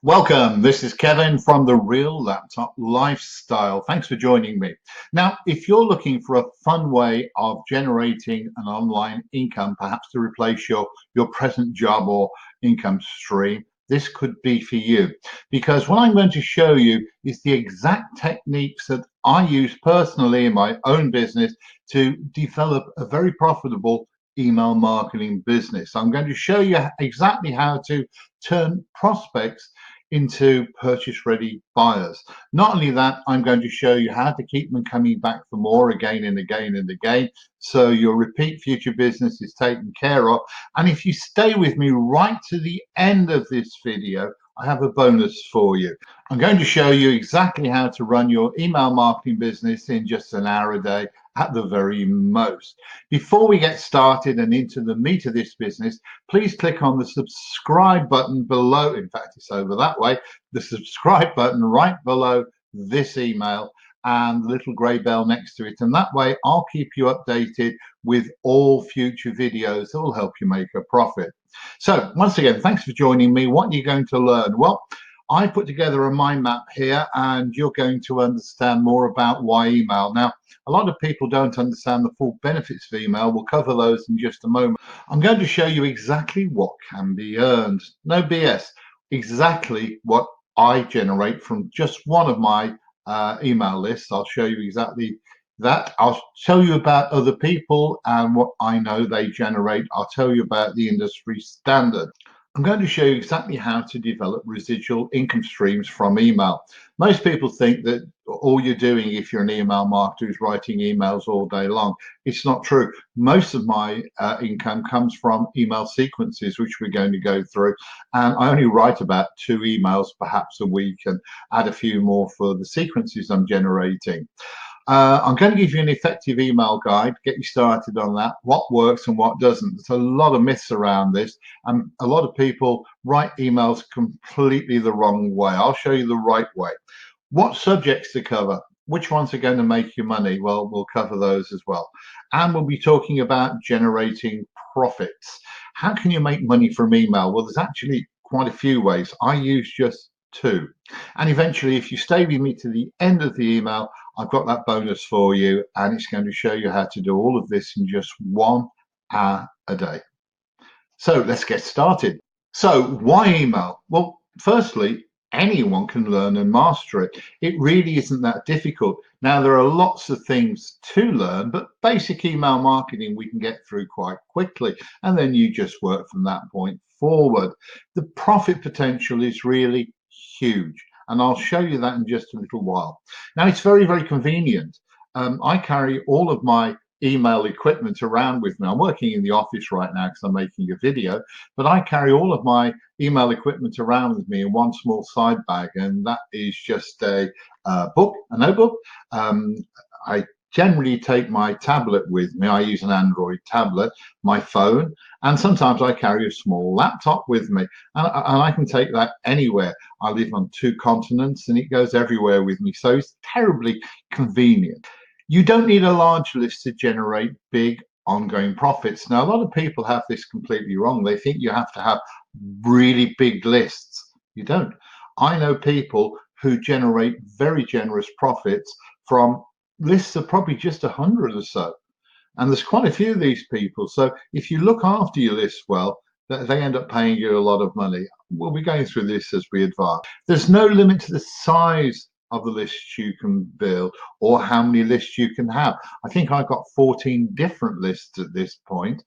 Welcome. This is Kevin from the Real Laptop Lifestyle. Thanks for joining me. Now, if you're looking for a fun way of generating an online income, perhaps to replace your present job or income stream, this could be for you. Because what I'm going to show you is the exact techniques that I use personally in my own business to develop a very profitable email marketing business. I'm going to show you exactly how to turn prospects into purchase ready buyers. Not only that, I'm going to show you how to keep them coming back for more again and again and again, so your repeat future business is taken care of. And if you stay with me right to the end of this video, I have a bonus for you. I'm going to show you exactly how to run your email marketing business in just an hour a day at the very most. Before we get started and into the meat of this business, please click on the subscribe button below. In fact, it's over that way. The subscribe button right below this email and the little grey bell next to it. And that way I'll keep you updated with all future videos that will help you make a profit. So once again, thanks for joining me. What are you going to learn? Well, I put together a mind map here and you're going to understand more about why email. Now, a lot of people don't understand the full benefits of email. We'll cover those in just a moment. I'm going to show you exactly what can be earned. No BS. Exactly what I generate from just one of my email lists. I'll show you exactly that. I'll tell you about other people and what I know they generate. I'll tell you about the industry standard. I'm going to show you exactly how to develop residual income streams from email. Most people think that all you're doing if you're an email marketer is writing emails all day long. It's not true. Most of my income comes from email sequences, which we're going to go through. And I only write about 2 emails perhaps a week and add a few more for the sequences I'm generating. I'm going to give you an effective email guide, get you started on that, what works and what doesn't. There's a lot of myths around this, and a lot of people write emails completely the wrong way. I'll show you the right way. What subjects to cover? Which ones are going to make you money? Well, we'll cover those as well. And we'll be talking about generating profits. How can you make money from email? Well, there's actually quite a few ways. I use just 2. And eventually, if you stay with me to the end of the email, I've got that bonus for you, and it's going to show you how to do all of this in just 1 hour a day. So let's get started. So why email? Well, firstly, anyone can learn and master it. It really isn't that difficult. Now, there are lots of things to learn, but basic email marketing we can get through quite quickly, and then you just work from that point forward. The profit potential is really huge, and I'll show you that in just a little while. Now, it's very, very convenient. I carry all of my email equipment around with me. I'm working in the office right now because I'm making a video, but I carry all of my email equipment around with me in one small side bag, and that is just a notebook. I generally take my tablet with me. I use an Android tablet, my phone, and sometimes I carry a small laptop with me, and I can take that anywhere. I live on 2 continents and it goes everywhere with me, so it's terribly convenient. You don't need a large list to generate big ongoing profits. Now, a lot of people have this completely wrong. They think you have to have really big lists. You don't. I know people who generate very generous profits from lists of probably just 100 or so. And there's quite a few of these people. So if you look after your list well, they end up paying you a lot of money. We'll be going through this as we advance. There's no limit to the size of the lists you can build or how many lists you can have. I think I've got 14 different lists at this point.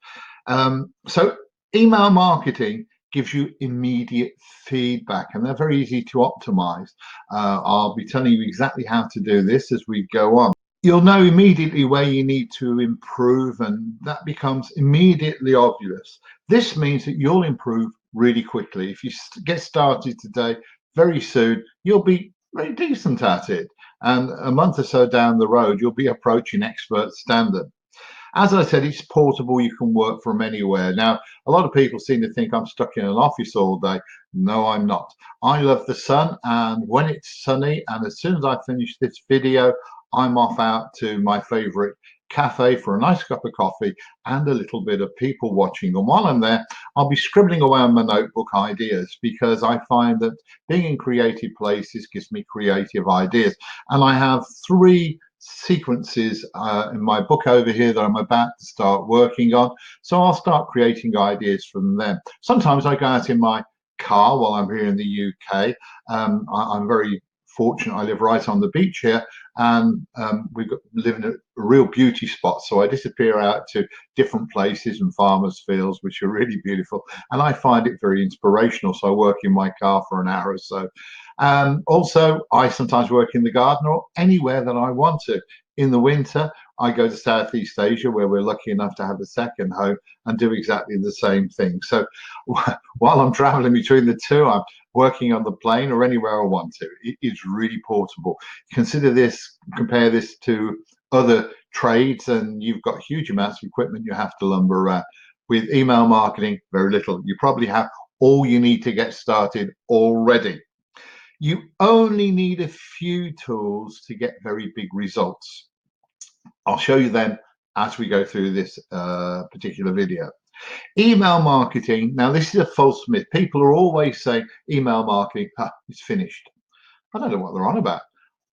So email marketing gives you immediate feedback, and they're very easy to optimize. I'll be telling you exactly how to do this as we go on. You'll know immediately where you need to improve, and that becomes immediately obvious. This means that you'll improve really quickly. If you get started today, very soon you'll be very decent at it, and a month or so down the road you'll be approaching expert standard. As I said, it's portable. You can work from anywhere. Now, a lot of people seem to think I'm stuck in an office all day. No, I'm not. I love the sun, and when it's sunny, and as soon as I finish this video, I'm off out to my favorite cafe for a nice cup of coffee and a little bit of people watching. And while I'm there, I'll be scribbling away on my notebook ideas, because I find that being in creative places gives me creative ideas. And I have three sequences in my book over here that I'm about to start working on. So I'll start creating ideas from them. Sometimes I go out in my car while I'm here in the UK. I'm very fortunate. I live right on the beach here, and live in a real beauty spot. So I disappear out to different places and farmers' fields, which are really beautiful, and I find it very inspirational. So I work in my car for an hour or so. Also, I sometimes work in the garden or anywhere that I want to. In the winter, I go to Southeast Asia, where we're lucky enough to have a second home, and do exactly the same thing. So while I'm traveling between the two, I'm working on the plane or anywhere I want to. It is really portable. Consider this, compare this to other trades, and you've got huge amounts of equipment you have to lumber around. With email marketing, very little. You probably have all you need to get started already. You only need a few tools to get very big results. I'll show you them as we go through this particular video. Email marketing. Now, this is a false myth. People are always saying email marketing, it's finished. I don't know what they're on about.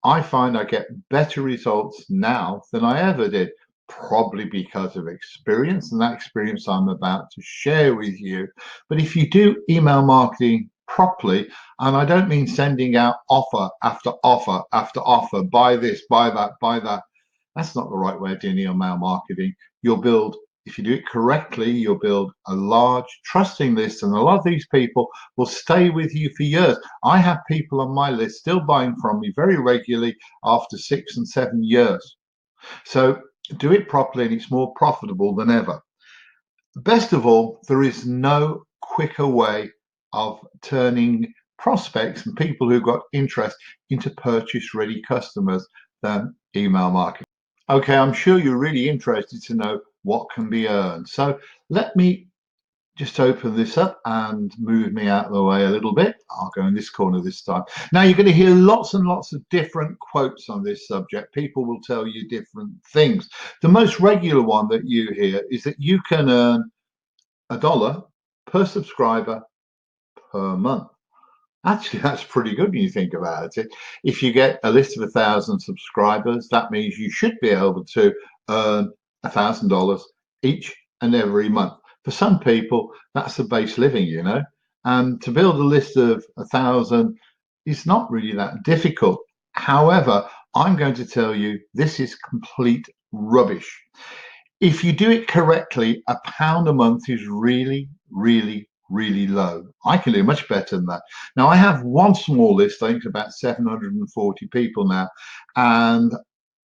I find I get better results now than I ever did, probably because of experience, and that experience I'm about to share with you. But if you do email marketing properly, and I don't mean sending out offer after offer after offer, buy this, buy that, buy that. That's not the right way of doing email marketing. You'll build, if you do it correctly, you'll build a large trusting list, and a lot of these people will stay with you for years. I have people on my list still buying from me very regularly after 6 and 7 years. So do it properly, and it's more profitable than ever. Best of all, there is no quicker way of turning prospects and people who've got interest into purchase ready customers than email marketing. Okay, I'm sure you're really interested to know what can be earned. So let me just open this up and move me out of the way a little bit. I'll go in this corner this time. Now, you're going to hear lots and lots of different quotes on this subject. People will tell you different things. The most regular one that you hear is that you can earn $1 per subscriber per month. Actually, that's pretty good when you think about it. If you get a list of 1,000 subscribers, that means you should be able to earn $1,000 each and every month. For some people, that's the base living, you know. And to build a list of 1,000 is not really that difficult. However, I'm going to tell you this is complete rubbish. If you do it correctly, £1 a month is really, really, really low. I can do much better than that. Now, I have one small list, I think it's about 740 people now, and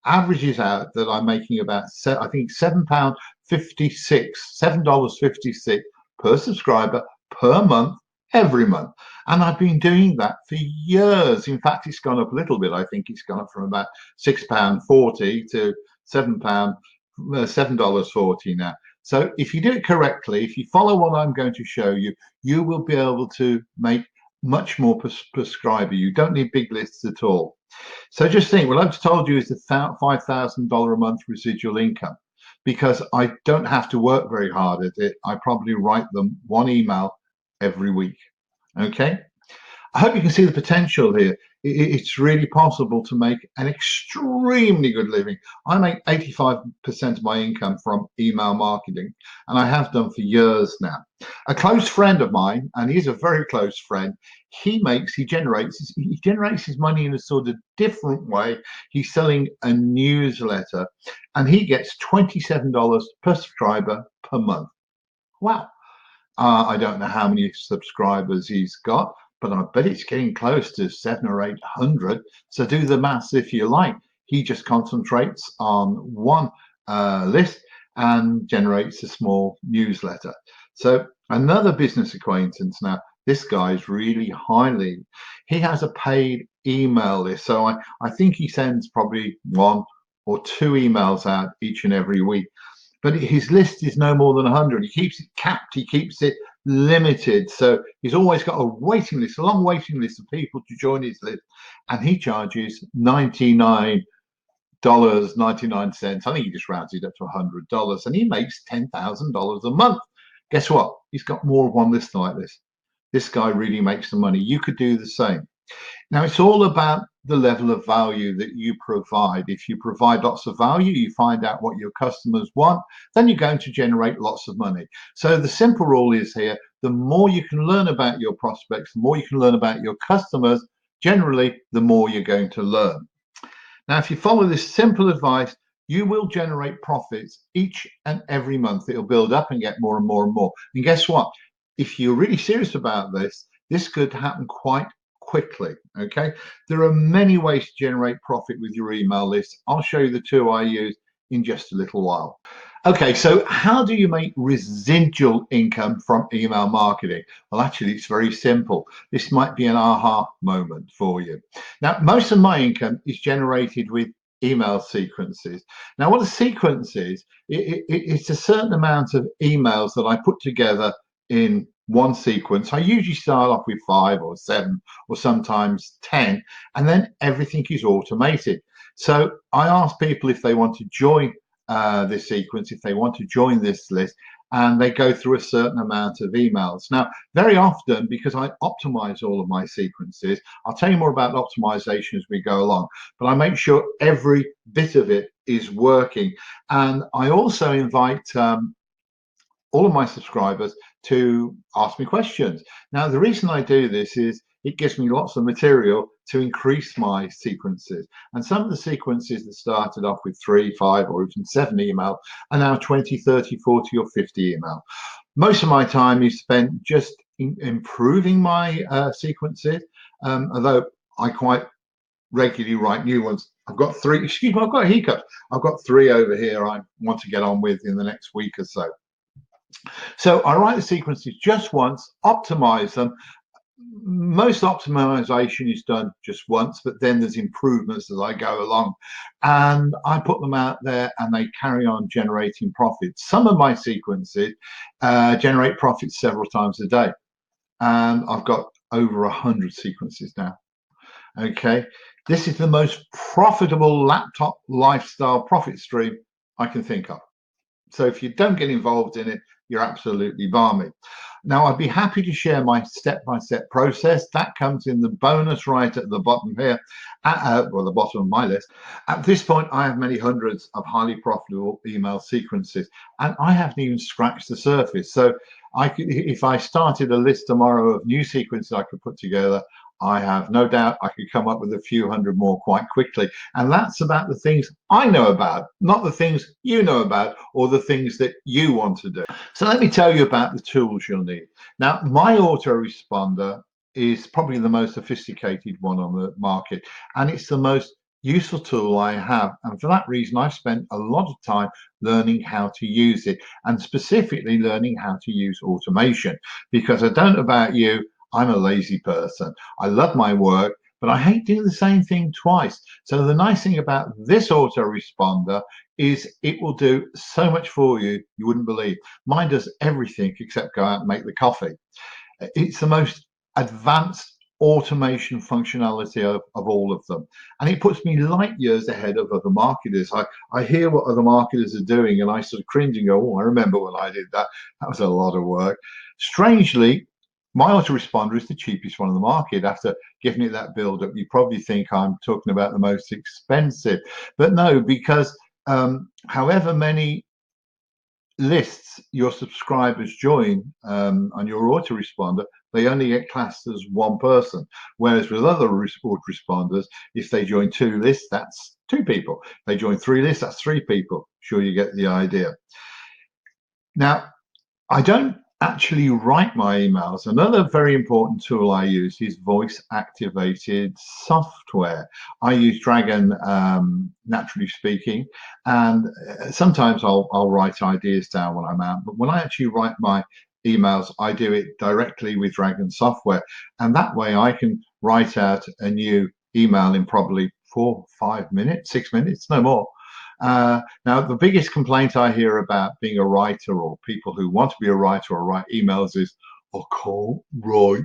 averages out that I'm making about, I think, £7.56, $7.56 per subscriber per month, every month. And I've been doing that for years. In fact, it's gone up a little bit. I think it's gone up from about £6.40 to $7.40 now. So if you do it correctly, if you follow what I'm going to show you, you will be able to make much more per subscriber. You don't need big lists at all. So just think, what I've just told you is the $5,000 a month residual income, because I don't have to work very hard at it. I probably write them one email every week. Okay. I hope you can see the potential here. It's really possible to make an extremely good living. I make 85% of my income from email marketing, and I have done for years now. A close friend of mine, and he's a very close friend, he generates his money in a sort of different way. He's selling a newsletter, and he gets $27 per subscriber per month. Wow. I don't know how many subscribers he's got, but I bet it's getting close to 700 or 800. So do the maths if you like. He just concentrates on one list and generates a small newsletter. So another business acquaintance now, this guy's really he has a paid email list. So I think he sends probably 1 or 2 emails out each and every week. But his list is no more than 100. He keeps it capped. He keeps it limited. So he's always got a waiting list, a long waiting list of people to join his list. And he charges $99 $99. I think he just rounds it up to $100, and he makes $10,000 a month. Guess what? He's got more of one list like this. This guy really makes the money. You could do the same. Now, it's all about the level of value that you provide. If you provide lots of value, you find out what your customers want, then you're going to generate lots of money. So the simple rule is here, the more you can learn about your prospects, the more you can learn about your customers, generally, the more you're going to learn. Now, if you follow this simple advice, you will generate profits each and every month. It'll build up and get more and more and more. And guess what? If you're really serious about this could happen quite quickly. Okay, there are many ways to generate profit with your email list. I'll show you the two I use in just a little while. Okay, so how do you make residual income from email marketing? Well, actually, it's very simple. This might be an aha moment for you. Now, most of my income is generated with email sequences. Now, what a sequence is, it's a certain amount of emails that I put together in one sequence. I usually start off with 5 or 7 or sometimes 10, and then everything is automated. So I ask people if they want to join this sequence, if they want to join this list, and they go through a certain amount of emails. Now, very often, because I optimize all of my sequences, I'll tell you more about optimization as we go along, but I make sure every bit of it is working. And I also invite all of my subscribers to ask me questions. Now, the reason I do this is it gives me lots of material to increase my sequences. And some of the sequences that started off with 3, 5, or even 7 email are now 20, 30, 40, or 50 email. Most of my time is spent just improving my sequences, although I quite regularly write new ones. I've got 3, excuse me, I've got hiccups. I've got 3 over here I want to get on with in the next week or so. So I write the sequences just once, optimize them. Most optimization is done just once, but then there's improvements as I go along, and I put them out there and they carry on generating profits. Some of my sequences generate profits several times a day, and I've got over 100 sequences now. Okay, this is the most profitable laptop lifestyle profit stream I can think of. So if you don't get involved in it, you're absolutely balmy. Now, I'd be happy to share my step-by-step process. That comes in the bonus right at the bottom here, well, the bottom of my list. At this point, I have many hundreds of highly profitable email sequences, and I haven't even scratched the surface. So I could, if I started a list tomorrow of new sequences I could put together, I have no doubt I could come up with a few hundred more quite quickly. And that's about the things I know about, not the things you know about or the things that you want to do. So let me tell you about the tools you'll need. Now, my autoresponder is probably the most sophisticated one on the market, and it's the most useful tool I have. And for that reason, I've spent a lot of time learning how to use it, and specifically learning how to use automation, because I don't know about you, I'm a lazy person. I love my work, but I hate doing the same thing twice. So the nice thing about this autoresponder is it will do so much for you, you wouldn't believe. Mine does everything except go out and make the coffee. It's the most advanced automation functionality of all of them. And it puts me light years ahead of other marketers. I hear what other marketers are doing and I sort of cringe and go, oh, I remember when I did that. That was a lot of work. Strangely, my autoresponder is the cheapest one on the market. After giving it that build up, you probably think I'm talking about the most expensive, but no, because however many lists your subscribers join on your autoresponder, they only get classed as one person. Whereas with other autoresponders, if they join 2 lists, that's 2 people. If they join 3 lists, that's 3 people. Sure, you get the idea. Now, I don't actually write my emails. Another very important tool I use is voice activated software. I use Dragon, naturally speaking, and sometimes I'll write ideas down when I'm out, but when I actually write my emails, I do it directly with Dragon software, and that way I can write out a new email in probably 4, 5 minutes, 6 minutes, no more. Now, the biggest complaint I hear about being a writer or people who want to be a writer or write emails is, I can't write.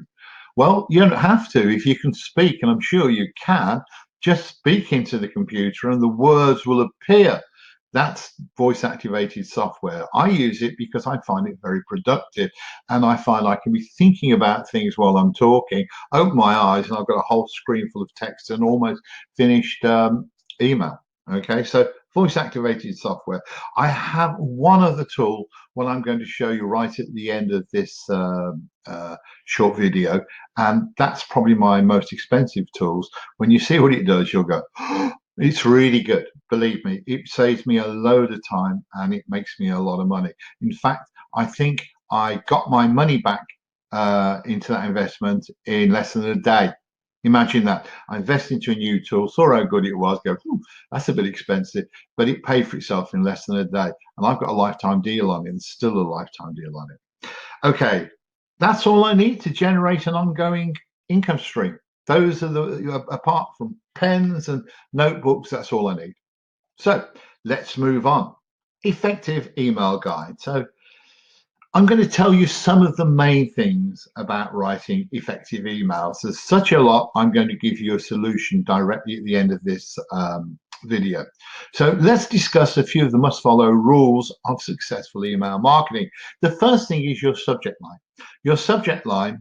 Well, you don't have to if you can speak, and I'm sure you can. just speak into the computer and the words will appear. That's voice activated software. I use it because I find it very productive, and I find I can be thinking about things while I'm talking, open my eyes, and I've got a whole screen full of text and almost finished email. Okay, so voice activated software. I have one other tool, what I'm going to show you right at the end of this short video, and that's probably my most expensive tools. When you see what it does, you'll go, oh, it's really good. Believe me, it saves me a load of time and it makes me a lot of money. In fact, I think I got my money back into that investment in less than a day. Imagine that. I invested into a new tool, saw how good it was, go, that's a bit expensive, but it paid for itself in less than a day. And I've got a lifetime deal on it, and still a lifetime deal on it. Okay, that's all I need to generate an ongoing income stream. Those are the, apart from pens and notebooks, that's all I need. So let's move on. Effective email guide. So I'm going to tell you some of the main things about writing effective emails. There's such a lot. I'm going to give you a solution directly at the end of this video. So let's discuss a few of the must follow rules of successful email marketing. The first thing is your subject line. Your subject line,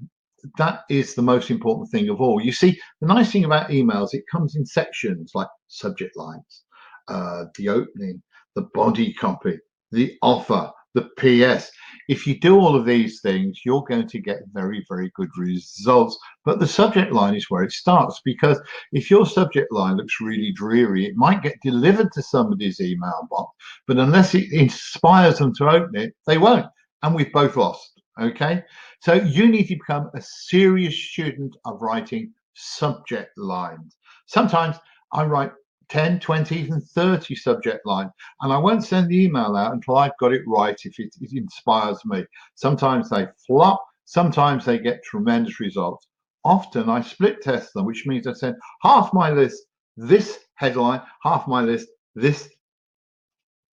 that is the most important thing of all. You see, the nice thing about emails, it comes in sections like subject lines, the opening, the body copy, the offer, the PS. If you do all of these things, you're going to get very, very good results. But the subject line is where it starts, because if your subject line looks really dreary, it might get delivered to somebody's email box, but unless it inspires them to open it, they won't. And we've both lost. Okay. So you need to become a serious student of writing subject lines. Sometimes I write 10, 20, even 30 subject line. And I won't send the email out until I've got it right if it inspires me. Sometimes they flop, sometimes they get tremendous results. Often I split test them, which means I send half my list this headline, half my list this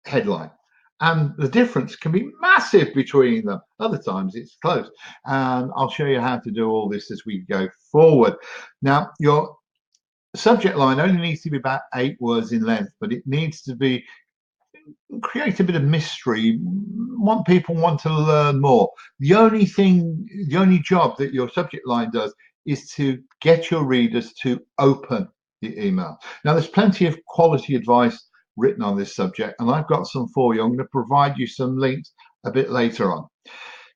headline. And the difference can be massive between them. Other times it's close. And I'll show you how to do all this as we go forward. Now, your subject line only needs to be about 8 words in length, but it needs to be create a bit of mystery. People want to learn more. The only job that your subject line does is to get your readers to open the email. Now, there's plenty of quality advice written on this subject, and I've got some for you. I'm going to provide you some links a bit later on.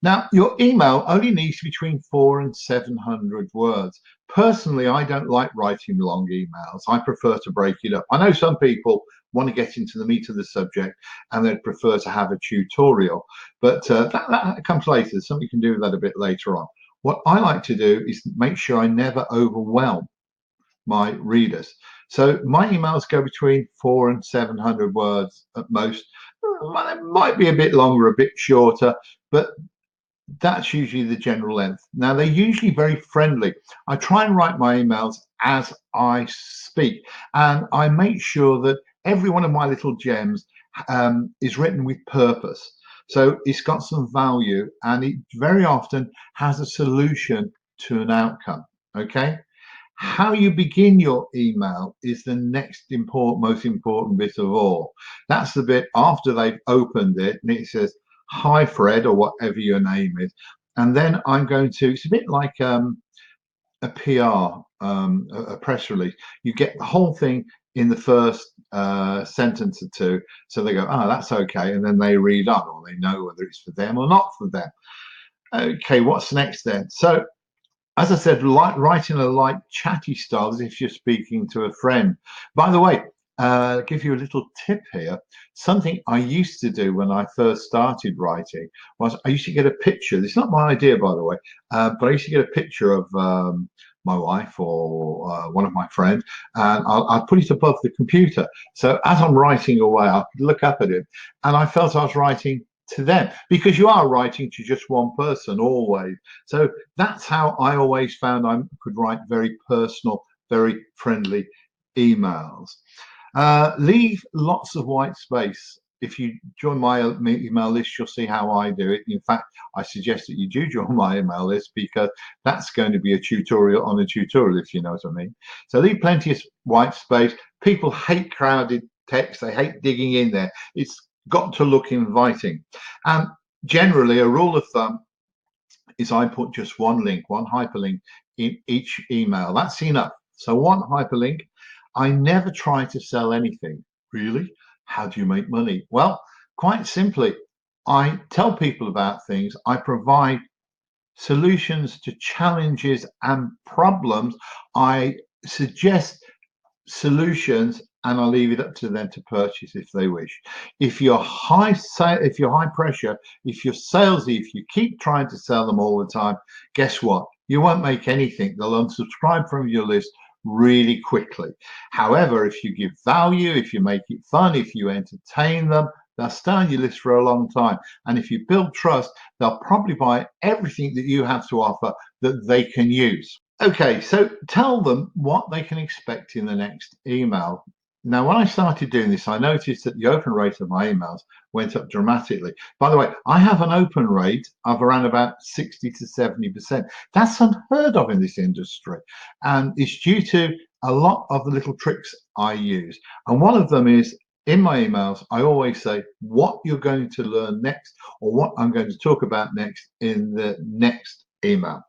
Now, your email only needs between 400 and 700 words. Personally, I don't like writing long emails. I prefer to break it up. I know some people want to get into the meat of the subject and they'd prefer to have a tutorial, but that comes later. Something you can do that a bit later on. What I like to do is make sure I never overwhelm my readers. So my emails go between 400 and 700 words at most. It might be a bit longer, a bit shorter, but that's usually the general length. Now, they're usually very friendly. I try and write my emails as I speak, and I make sure that every one of my little gems is written with purpose. So it's got some value, and it very often has a solution to an outcome. Okay. How you begin your email is the next most important bit of all. That's the bit after they've opened it and it says, "Hi, Fred," or whatever your name is. And then I'm going to, it's a bit like a PR, a press release. You get the whole thing in the first sentence or two. So they go, "Oh, that's okay." And then they read on, or they know whether it's for them or not for them. Okay, what's next then? So, as I said, writing a light chatty style as if you're speaking to a friend. By the way, give you a little tip here. Something I used to do when I first started writing was I used to get a picture. It's not my idea, by the way, but I used to get a picture of my wife or one of my friends, and I'll put it above the computer. So as I'm writing away, I could look up at it, and I felt I was writing to them, because you are writing to just one person always. So that's how I always found I could write very personal, very friendly emails. Leave lots of white space if you join my email list, you'll see how I do it. In fact, I suggest that you do join my email list, because that's going to be a tutorial on a tutorial, if you know what I mean. So leave plenty of white space. People hate crowded text. They hate digging in there. It's got to look inviting. And generally, a rule of thumb is I put just one link, one hyperlink in each email. That's enough. So one hyperlink. I never try to sell anything. Really? How do you make money? Well, quite simply, I tell people about things. I provide solutions to challenges and problems. I suggest solutions, and I'll leave it up to them to purchase if they wish. If you're high pressure, if you're salesy, if you keep trying to sell them all the time, guess what? You won't make anything. They'll unsubscribe from your list really quickly. However, if you give value, if you make it fun, if you entertain them, they'll stay on your list for a long time. And if you build trust, they'll probably buy everything that you have to offer that they can use. Okay, so tell them what they can expect in the next email. Now, when I started doing this, I noticed that the open rate of my emails went up dramatically. By the way, I have an open rate of around about 60 to 70%. That's unheard of in this industry. And it's due to a lot of the little tricks I use. And one of them is, in my emails, I always say what you're going to learn next, or what I'm going to talk about next in the next email.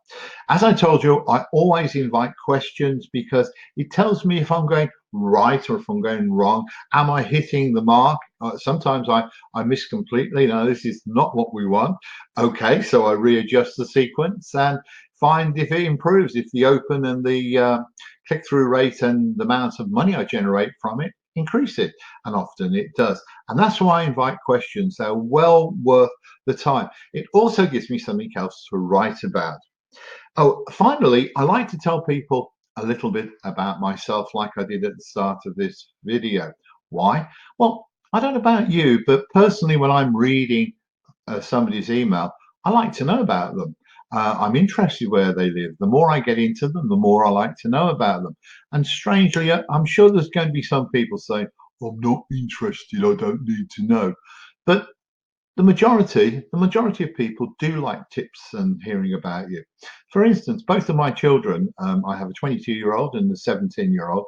As I told you, I always invite questions, because it tells me if I'm going right or if I'm going wrong. Am I hitting the mark? Sometimes I miss completely. No, this is not what we want. Okay, so I readjust the sequence and find if it improves, if the open and the click-through rate and the amount of money I generate from it increase it, and often it does. And that's why I invite questions. They're well worth the time. It also gives me something else to write about. Oh, finally, I like to tell people a little bit about myself, like I did at the start of this video. Why? Well, I don't know about you, but personally, when I'm reading somebody's email, I like to know about them. I'm interested where they live. The more I get into them, the more I like to know about them. And strangely, I'm sure there's going to be some people saying, I'm not interested, I don't need to know. But the majority of people do like tips and hearing about you. For instance, both of my children, I have a 22-year-old and a 17-year-old,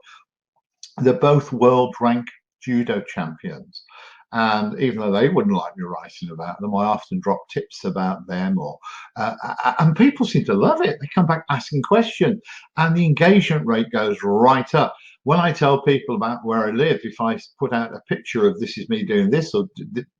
they're both world rank judo champions. And even though they wouldn't like me writing about them, I often drop tips about them, and people seem to love it. They come back asking questions, and the engagement rate goes right up. When I tell people about where I live, if I put out a picture of this is me doing this or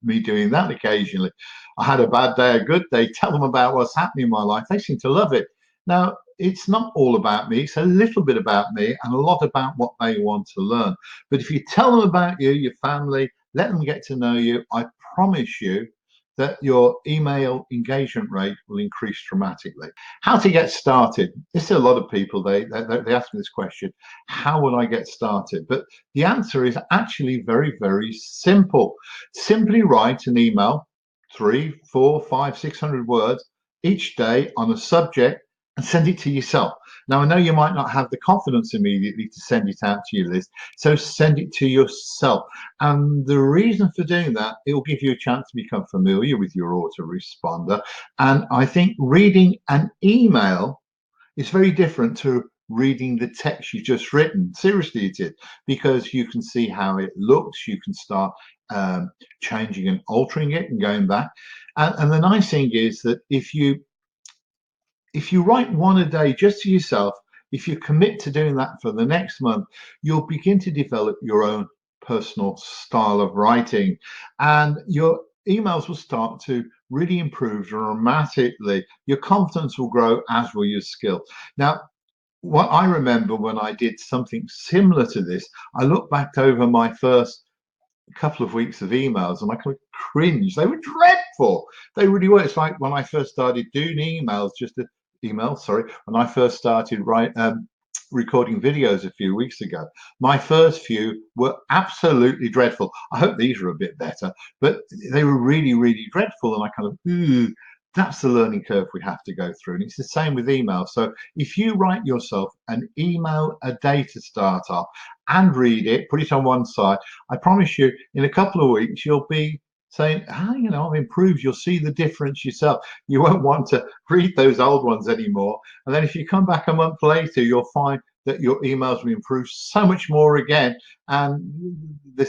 me doing that occasionally, I had a bad day, a good day, tell them about what's happening in my life, they seem to love it. Now, it's not all about me. It's a little bit about me and a lot about what they want to learn. But if you tell them about you, your family, let them get to know you, I promise you that your email engagement rate will increase dramatically. How to get started? There's a lot of people, they ask me this question, how will I get started? But the answer is actually very, very simple. Simply write an email, 3, 4, 5, 600 words each day on a subject, and send it to yourself. Now, I know you might not have the confidence immediately to send it out to your list, so send it to yourself. And the reason for doing that, it will give you a chance to become familiar with your autoresponder. And I think reading an email is very different to reading the text you've just written. Seriously, it is, because you can see how it looks. You can start changing and altering it and going back. And the nice thing is that if you write one a day just to yourself, if you commit to doing that for the next month, you'll begin to develop your own personal style of writing, and your emails will start to really improve dramatically. Your confidence will grow, as will your skill. Now, what I remember when I did something similar to this, I look back over my first couple of weeks of emails and I kind of cringe. They were dreadful. They really were. It's like when I first started doing when I first started recording videos a few weeks ago, my first few were absolutely dreadful. I hope these are a bit better, but they were really, really dreadful. And I kind of, That's the learning curve we have to go through. And it's the same with email. So if you write yourself an email a day to start off and read it, put it on one side, I promise you in a couple of weeks, you'll be saying, you know, I've improved. You'll see the difference yourself. You won't want to read those old ones anymore. And then if you come back a month later, you'll find that your emails will improve so much more again. And the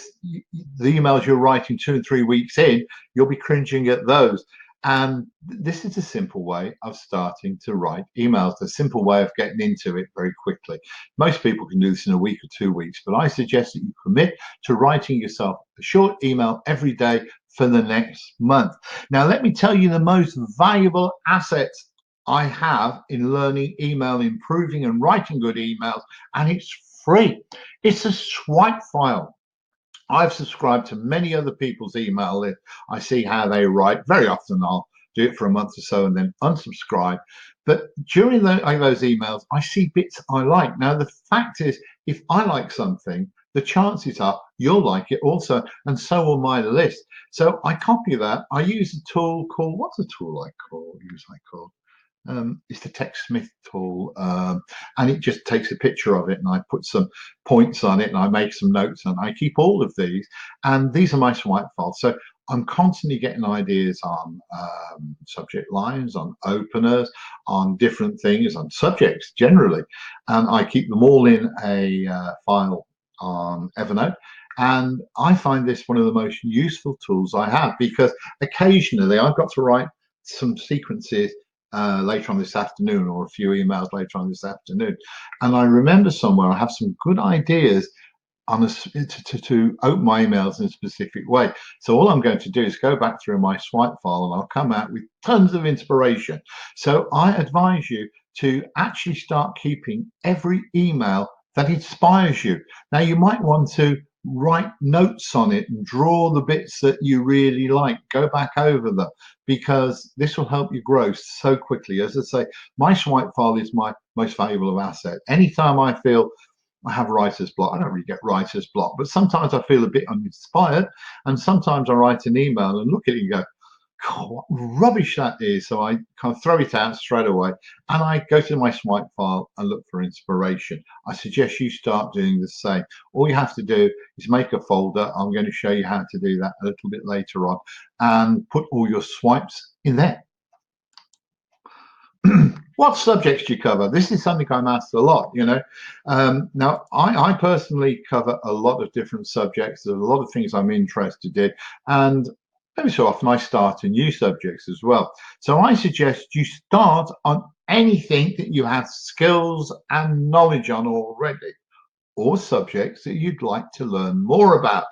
emails you're writing 2 and 3 weeks in, you'll be cringing at those. And this is a simple way of starting to write emails, a simple way of getting into it very quickly. Most people can do this in a week or 2 weeks, but I suggest that you commit to writing yourself a short email every day for the next month. Now, let me tell you the most valuable assets I have in learning email, improving and writing good emails, and it's free. It's a swipe file. I've subscribed to many other people's email list. I see how they write. Very often I'll do it for a month or so and then unsubscribe. But during those emails, I see bits I like. Now, the fact is, if I like something, the chances are you'll like it also, and so will my list. So I copy that. I use a tool called, what's the tool I call? It's the TechSmith tool, and it just takes a picture of it, and I put some points on it, and I make some notes, and I keep all of these, and these are my swipe files. So I'm constantly getting ideas on subject lines, on openers, on different things, on subjects generally, and I keep them all in a file on Evernote. And I find this one of the most useful tools I have, because occasionally I've got to write some sequences later on this afternoon, or a few emails later on this afternoon, and I remember somewhere I have some good ideas on to open my emails in a specific way. So all I'm going to do is go back through my swipe file, and I'll come out with tons of inspiration. So I advise you to actually start keeping every email that inspires you. Now, you might want to write notes on it and draw the bits that you really like, go back over them, because this will help you grow so quickly. As I say, my swipe file is my most valuable of asset. Anytime I feel I have writer's block, I don't really get writer's block, but sometimes I feel a bit uninspired, and sometimes I write an email and look at it and go, God, what rubbish that is. So I kind of throw it out straight away, and I go to my swipe file and look for inspiration. I suggest you start doing the same. All you have to do is make a folder. I'm going to show you how to do that a little bit later on, and put all your swipes in there. What subjects do you cover? This is something I'm asked a lot, you know. Now, I personally cover a lot of different subjects. There's a lot of things I'm interested in, and every so often I start in new subjects as well. So I suggest you start on anything that you have skills and knowledge on already, or subjects that you'd like to learn more about.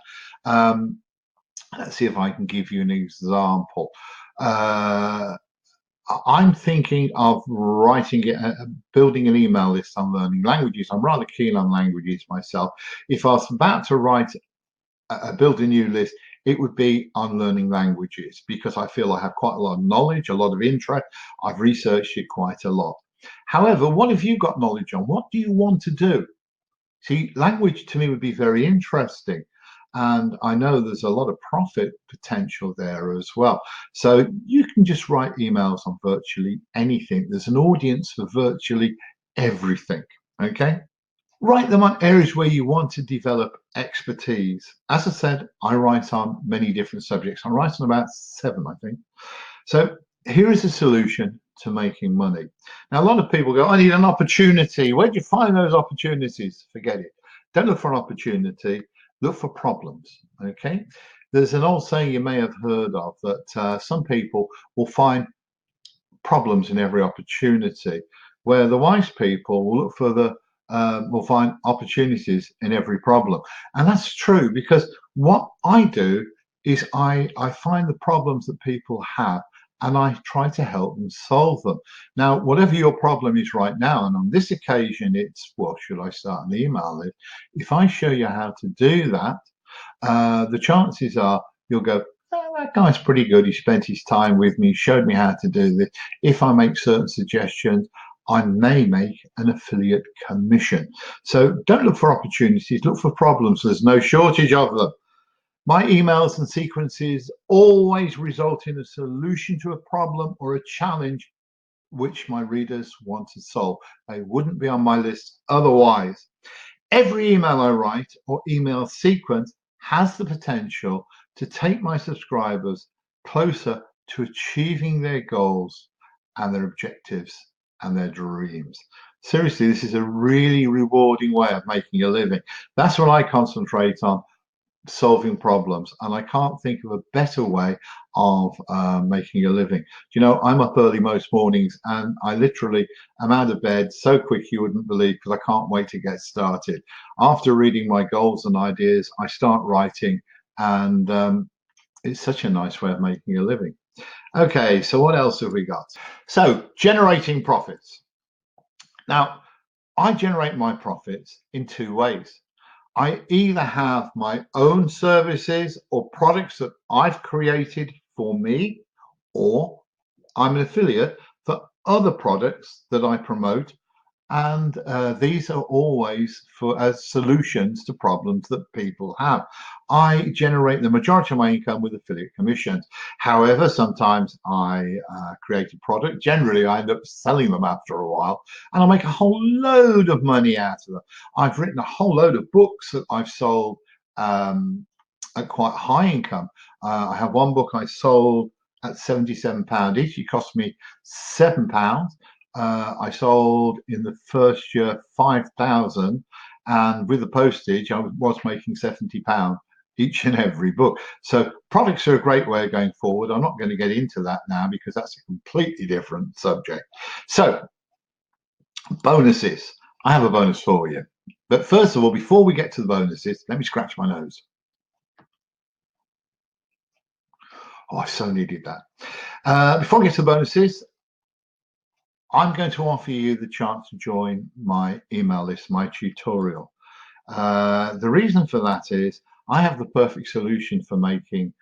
Let's see if I can give you an example. I'm thinking of building an email list on learning languages. I'm rather keen on languages myself. If I was about to build a new list, it would be on learning languages, because I feel I have quite a lot of knowledge, a lot of interest. I've researched it quite a lot. However, what have you got knowledge on? What do you want to do? See, language to me would be very interesting. And I know there's a lot of profit potential there as well. So you can just write emails on virtually anything. There's an audience for virtually everything. Okay. Write them on areas where you want to develop expertise. As I said, I write on many different subjects. I write on about 7, I think. So here is a solution to making money. Now, a lot of people go, I need an opportunity. Where do you find those opportunities? Forget it. Don't look for an opportunity. Look for problems. Okay. There's an old saying you may have heard of, that some people will find problems in every opportunity, where the wise people will look for will find opportunities in every problem. And that's true, because what I do is I find the problems that people have, and I try to help them solve them. Now, whatever your problem is right now, and on this occasion it's, well, should I start an email list? If I show you how to do that, the chances are you'll go, oh, that guy's pretty good. He spent his time with me, showed me how to do this. If I make certain suggestions, I may make an affiliate commission. So don't look for opportunities, look for problems. There's no shortage of them. My emails and sequences always result in a solution to a problem or a challenge which my readers want to solve. They wouldn't be on my list otherwise. Every email I write or email sequence has the potential to take my subscribers closer to achieving their goals and their objectives and their dreams. Seriously, this is a really rewarding way of making a living. That's what I concentrate on, solving problems, and I can't think of a better way of making a living. You know, I'm up early most mornings, and I literally am out of bed so quick you wouldn't believe, because I can't wait to get started. After reading my goals and ideas, I start writing, and it's such a nice way of making a living. Okay, so what else have we got? So, generating profits. Now, I generate my profits in two ways. I either have my own services or products that I've created for me, or I'm an affiliate for other products that I promote, and these are always for as solutions to problems that people have. I generate the majority of my income with affiliate commissions. However, sometimes I create a product. Generally, I end up selling them after a while, and I make a whole load of money out of them. I've written a whole load of books that I've sold at quite high income. I have one book I sold at £77 each. It cost me £7. I sold in the first year 5,000, and with the postage, I was making £70 each and every book. So products are a great way of going forward. I'm not going to get into that now because that's a completely different subject. So bonuses. I have a bonus for you. But first of all, before we get to the bonuses, let me scratch my nose. Oh, I so needed that. Before I get to the bonuses, I'm going to offer you the chance to join my email list, my tutorial. The reason for that is I have the perfect solution for making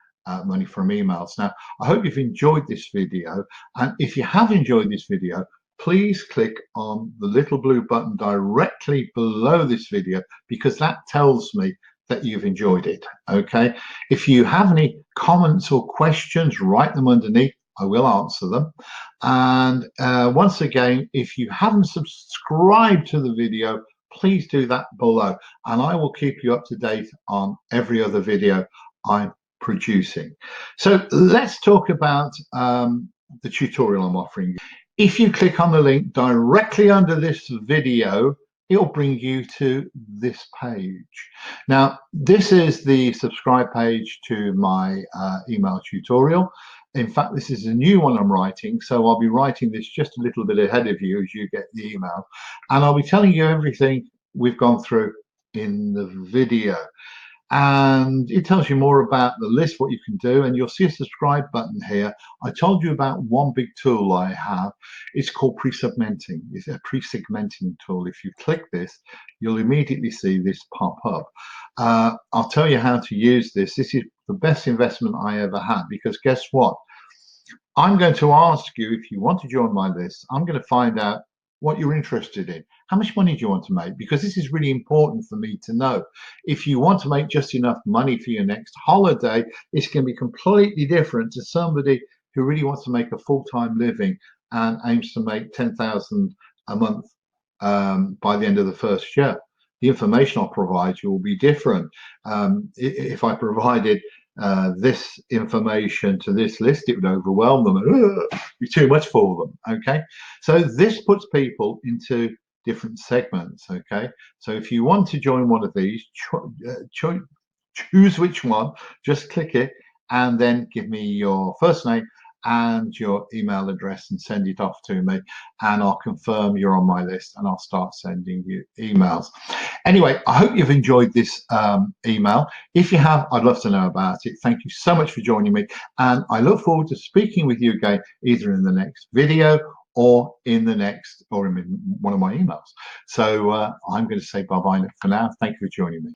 money from emails. Now, I hope you've enjoyed this video. And if you have enjoyed this video, please click on the little blue button directly below this video, because that tells me that you've enjoyed it. Okay. If you have any comments or questions, write them underneath. I will answer them. And once again, if you haven't subscribed to the video, please do that below, and I will keep you up to date on every other video I'm producing. So let's talk about the tutorial I'm offering. If you click on the link directly under this video, it'll bring you to this page. Now, this is the subscribe page to my email tutorial. In fact, this is a new one I'm writing, so I'll be writing this just a little bit ahead of you as you get the email. And I'll be telling you everything we've gone through in the video. And it tells you more about the list, what you can do, and you'll see a subscribe button here. I told you about one big tool I have. It's called pre-segmenting. It's a pre-segmenting tool. If you click this, you'll immediately see this pop up. I'll tell you how to use this. This is the best investment I ever had, because guess what? I'm going to ask you, if you want to join my list, I'm going to find out what you're interested in. How much money do you want to make? Because this is really important for me to know. If you want to make just enough money for your next holiday, it's going to be completely different to somebody who really wants to make a full-time living and aims to make 10,000 a month by the end of the first year. The information I'll provide you will be different. If I provided this information to this list, it would overwhelm them. It'd be too much for them. Okay, so this puts people into different segments. Okay, so if you want to join one of these, choose which one, just click it, and then give me your first name and your email address and send it off to me, and I'll confirm you're on my list and I'll start sending you emails. Anyway, I hope you've enjoyed this email. If you have, I'd love to know about it. Thank you so much for joining me, and I look forward to speaking with you again, either in the next video or in the next, or in one of my emails. So I'm going to say bye-bye for now. Thank you for joining me.